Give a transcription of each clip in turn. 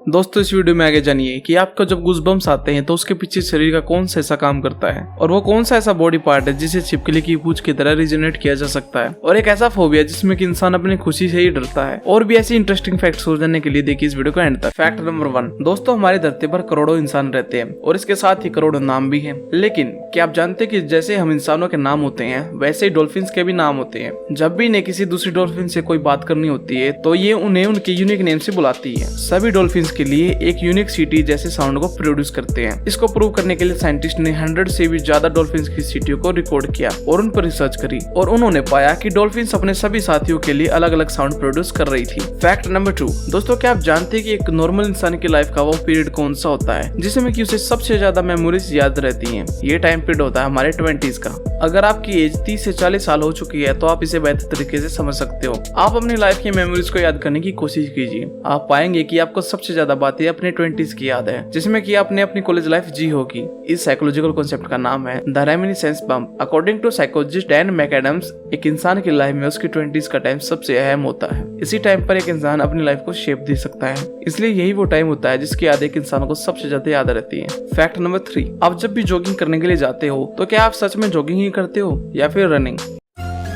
दोस्तों इस वीडियो में आगे जानिए कि आपको जब गूज़बम्प्स आते हैं तो उसके पीछे शरीर का कौन सा ऐसा काम करता है और वो कौन सा ऐसा बॉडी पार्ट है जिसे छिपकली की पूंछ की तरह रिजोनेट किया जा सकता है, और एक ऐसा फोबिया जिसमें कि इंसान अपनी खुशी से ही डरता है। और भी ऐसी इंटरेस्टिंग फैक्ट्स हो जानने के लिए देखिए इस वीडियो को एंड तक। फैक्ट नंबर 1, दोस्तों हमारी धरती पर करोड़ों इंसान रहते हैं और इसके साथ ही करोड़ों नाम भी है। लेकिन क्या आप जानते हैं कि जैसे हम इंसानों के नाम होते हैं वैसे ही डॉल्फिन्स के भी नाम होते हैं। जब भी इन्हें किसी दूसरी डॉल्फिन से कोई बात करनी होती है तो ये उन्हें उनके यूनिक नेम से बुलाती है। सभी डॉल्फिन्स के लिए एक यूनिक सीटी जैसे साउंड को प्रोड्यूस करते हैं। इसको प्रूव करने के लिए साइंटिस्ट ने 100 से भी ज्यादा डॉल्फिन्स की सीटियों को रिकॉर्ड किया और उन पर रिसर्च करी और उन्होंने पाया कि डॉल्फिन्स अपने सभी साथियों के लिए अलग अलग साउंड प्रोड्यूस कर रही थी। फैक्ट नंबर 2, दोस्तों क्या आप जानते हैं कि एक नॉर्मल इंसान की लाइफ का वो पीरियड कौन सा होता है जिसमें कि उसे सबसे ज्यादा मेमोरीज याद रहती हैं? ये टाइम पीरियड होता है हमारे 20s का। अगर आपकी एज 30 से 40 साल हो चुकी है तो आप इसे बेहतर तरीके से समझ सकते हो। आप अपनी लाइफ की मेमोरीज को याद करने की कोशिश कीजिए। आप पाएंगे कि आपको सबसे ज्यादा बातें अपने 20s की याद है जिसमें कि आपने अपनी कॉलेज लाइफ जी होगी। इस साइकोलॉजिकल कॉन्सेप्ट का नाम है the reminiscence bump. According to psychologist Dan McAdams, एक इंसान की लाइफ में उसकी 20s का टाइम सबसे अहम होता है। इसी टाइम पर एक इंसान अपनी लाइफ को शेप दे सकता है, इसलिए यही वो टाइम होता है जिसकी याद एक इंसान को सबसे ज्यादा याद रहती है। फैक्ट नंबर 3, आप जब भी जॉगिंग करने के लिए जाते हो तो क्या आप सच में जॉगिंग ही करते हो या फिर रनिंग?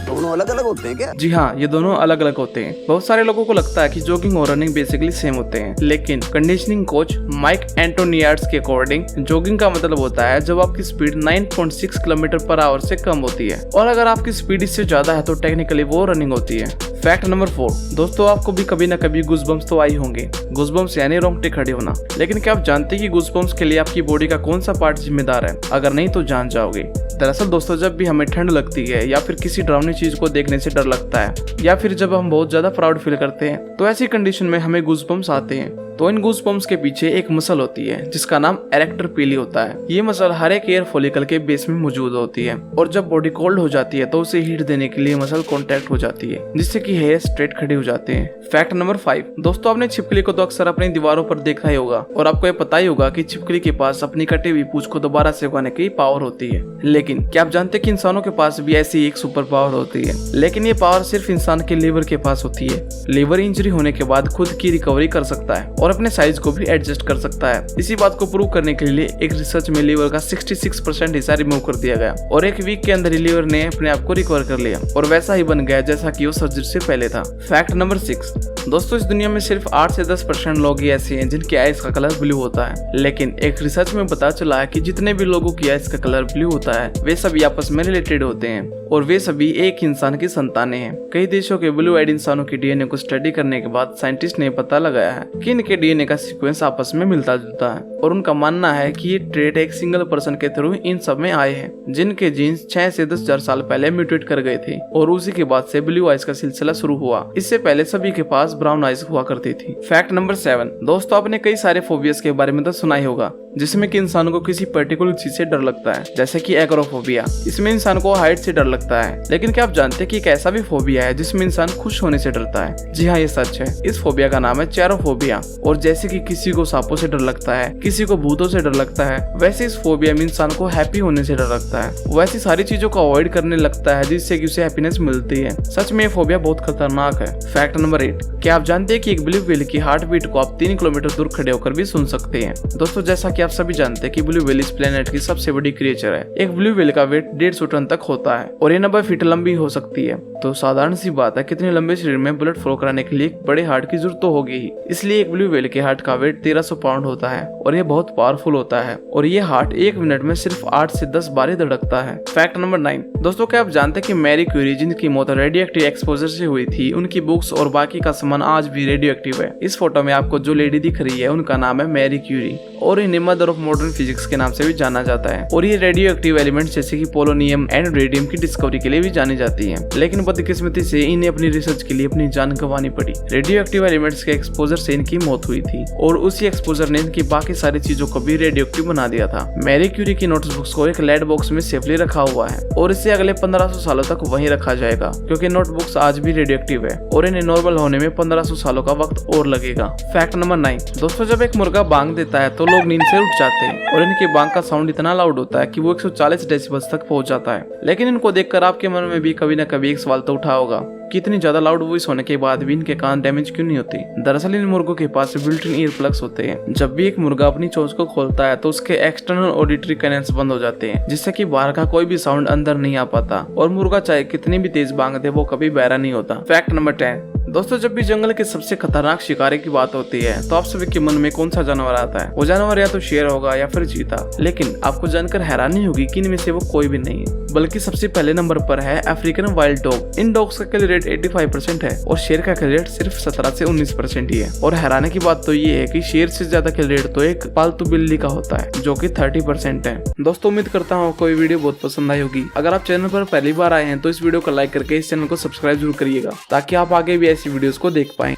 दोनों अलग अलग होते हैं क्या? जी हाँ, ये दोनों अलग अलग होते हैं। बहुत सारे लोगों को लगता है कि जॉगिंग और रनिंग बेसिकली सेम होते हैं, लेकिन कंडीशनिंग कोच माइक एंटोनियार्ड्स के अकॉर्डिंग जॉगिंग का मतलब होता है जब आपकी स्पीड 9.6 किलोमीटर पर आवर से कम होती है, और अगर आपकी स्पीड इससे ज्यादा है तो टेक्निकली वो रनिंग होती है। फैक्ट नंबर 4, दोस्तों आपको भी कभी न कभी गूज़बम्प्स तो आई होंगे। गूज़बम्प्स यानी रोंगटे खड़े होना। लेकिन क्या आप जानते हैं कि गूज़बम्प्स के लिए आपकी बॉडी का कौन सा पार्ट जिम्मेदार है? अगर नहीं तो जान जाओगे। दरअसल दोस्तों, जब भी हमें ठंड लगती है या फिर किसी डरावनी चीज को देखने से डर लगता है या फिर जब हम बहुत ज्यादा प्राउड फील करते हैं तो ऐसी कंडीशन में हमें गूज़बम्प्स आते हैं। तो इन गूज़बम्प्स के पीछे एक मसल होती है जिसका नाम एरेक्टर पीली होता है। ये मसल हर एक एयर फॉलिकल के बेस में मौजूद होती है और जब बॉडी कोल्ड हो जाती है तो उसे हीट देने के लिए मसल कॉन्टैक्ट हो जाती है जिससे कि हेयर स्ट्रेट खड़े हो जाते हैं। फैक्ट नंबर 5, दोस्तों आपने छिपकली को तो अक्सर अपनी दीवारों पर देखा ही होगा और आपको ये पता ही होगा कि छिपकली के पास अपनी कटी हुई पूंछ को दोबारा से उगाने की पावर होती है। लेकिन क्या आप जानते हैं कि इंसानों के पास भी ऐसी एक सुपर पावर होती है, लेकिन ये पावर सिर्फ इंसान के लीवर के पास होती है। लीवर इंजरी होने के बाद खुद की रिकवरी कर सकता है और अपने साइज को भी एडजस्ट कर सकता है। इसी बात को प्रूव करने के लिए एक रिसर्च में लीवर का 66% हिस्सा रिमूव कर दिया गया और एक वीक के अंदर लीवर ने अपने आप को रिकवर कर लिया और वैसा ही बन गया जैसा कि वो सर्जरी से पहले था। फैक्ट नंबर 6, दोस्तों इस दुनिया में सिर्फ 8 से 10% लोग ही ऐसे हैं जिनकी आइज का कलर ब्लू होता है, लेकिन एक रिसर्च में पता चला है कि जितने भी लोगों की आइज का कलर ब्लू होता है वे सभी आपस में रिलेटेड होते हैं और वे सभी एक इंसान की संतानें हैं। कई देशों के ब्लू आइड इंसानों की डीएनए को स्टडी करने के बाद साइंटिस्ट ने पता लगाया है कि इनके डीएनए का सीक्वेंस आपस में मिलता जुलता है और उनका मानना है कि ये ट्रेट एक सिंगल पर्सन के थ्रू इन सब में आए हैं जिनके जीन्स 6 से 10,000 साल पहले म्यूटेट कर गए थे और उसी के बाद से ब्लू आइज का सिलसिला शुरू हुआ। इससे पहले सभी के पास ब्राउन आइज हुआ करती थी। फैक्ट नंबर 7, दोस्तों आपने कई सारे फोबियास के बारे में तो सुना ही होगा जिसमें कि इंसान को किसी पर्टिकुलर चीज से डर लगता है, जैसे कि एग्रोफोबिया। इसमें इंसान को हाइट से डर लगता है, लेकिन क्या आप जानते हैं कि एक ऐसा भी फोबिया है जिसमें इंसान खुश होने से डरता है? जी हाँ, ये सच है। इस फोबिया का नाम है चेरोफोबिया। और जैसे कि किसी को सांपों से डर लगता है, किसी को भूतों से डर लगता है, वैसे इस फोबिया में इंसान को हैप्पी होने से डर लगता है। वैसी सारी चीजों को अवॉइड करने लगता है जिससे कि उसे हैप्पीनेस मिलती है। सच में ये फोबिया बहुत खतरनाक है। फैक्ट नंबर 8, क्या आप जानते हैं कि एक ब्लू व्हेल की हार्ट बीट को आप 3 किलोमीटर दूर खड़े होकर भी सुन सकते हैं? दोस्तों जैसा कि आप सभी जानते हैं कि ब्लू व्हेल इस प्लेनेट की सबसे बड़ी क्रिएचर है। एक ब्लू व्हेल का वेट 150 टन तक होता है और ये 90 फीट लंबी हो सकती है। तो साधारण सी बात है, कितने लंबे शरीर में ब्लड फ्लो कराने के लिए एक बड़े हार्ट की जरूरत तो होगी ही। इसलिए एक ब्लू व्हेल के हार्ट का वेट 1300 पाउंड होता है और ये बहुत पावरफुल होता है और ये हार्ट 1 मिनट में सिर्फ 8 से 10 बार धड़कता है। फैक्ट नंबर 9, दोस्तों क्या आप जानते हैं कि मैरी क्यूरी जिनकी मौत रेडियो एक्टिव एक्सपोजर से हुई थी, उनकी बुक्स और बाकी का सामान आज भी रेडियो एक्टिव है। इस फोटो में आपको जो लेडी दिख रही है उनका नाम है मैरी क्यूरी और इन्हें मदर ऑफ मॉडर्न फिजिक्स के नाम से भी जाना जाता है और ये रेडियो एक्टिव एलिमेंट्स जैसे कि पोलोनियम एंड रेडियम की डिस्कवरी के लिए भी जानी जाती है। लेकिन बदकिस्मती से इन्हें अपनी रिसर्च के लिए अपनी जान गंवानी पड़ी। रेडियो एक्टिव एलिमेंट्स के एक्सपोजर से इनकी मौत हुई थी और उसी एक्सपोजर ने इनकी बाकी सारी चीजों को भी रेडियो एक्टिव बना दिया था। मैरी क्यूरी की नोटबुक्स को एक लेड बॉक्स में सेफली रखा हुआ है और इसे अगले 1500 सालों तक वहीं रखा जाएगा क्योंकि नोटबुक्स आज भी रेडियो एक्टिव है और इन्हें नॉर्मल होने में 1500 सालों का वक्त और लगेगा। फैक्ट नंबर 9, दोस्तों जब एक मुर्गा बांग देता है तो लोग नींद से उठ जाते हैं और इनके बांग का साउंड इतना लाउड होता है कि वो 140 डेसिबल्स तक पहुंच जाता है। लेकिन इनको देखकर आपके मन में भी कभी न कभी एक सवाल तो उठा होगा कि इतनी ज्यादा लाउड वॉइस होने के बाद भी इनके कान डैमेज क्यों नहीं होती। दरअसल इन मुर्गों के पास बिल्ट इन ईयर प्लग्स होते हैं। जब भी एक मुर्गा अपनी चोंच को खोलता है तो उसके एक्सटर्नल ऑडिटरी कैनल्स बंद हो जाते हैं, जिससे कि बाहर का कोई भी साउंड अंदर नहीं आ पाता और मुर्गा चाहे कितनी भी तेज बांग दे वो कभी बहरा नहीं होता। Fact number 10। दोस्तों, जब भी जंगल के सबसे खतरनाक शिकारी की बात होती है तो आप सभी के मन में कौन सा जानवर आता है? वो जानवर या तो शेर होगा या फिर चीता। लेकिन आपको जानकर हैरानी होगी कि इनमें से वो कोई भी नहीं है, बल्कि सबसे पहले नंबर पर है अफ्रीकन वाइल्ड डॉग। इन डॉग्स का किल रेट 85% है और शेर का किल रेट सिर्फ 17 से 19% ही है। और हैरानी की बात तो ये है कि शेर से ज्यादा किल रेट तो एक पालतू बिल्ली का होता है जो कि 30% है। दोस्तों, उम्मीद करता हूँ आपको ये वीडियो बहुत पसंद आई होगी। अगर आप चैनल पर पहली बार आए हैं तो इस वीडियो को लाइक करके इस चैनल को सब्सक्राइब जरूर करिएगा ताकि आप आगे भी ऐसी वीडियोस को देख पाएं।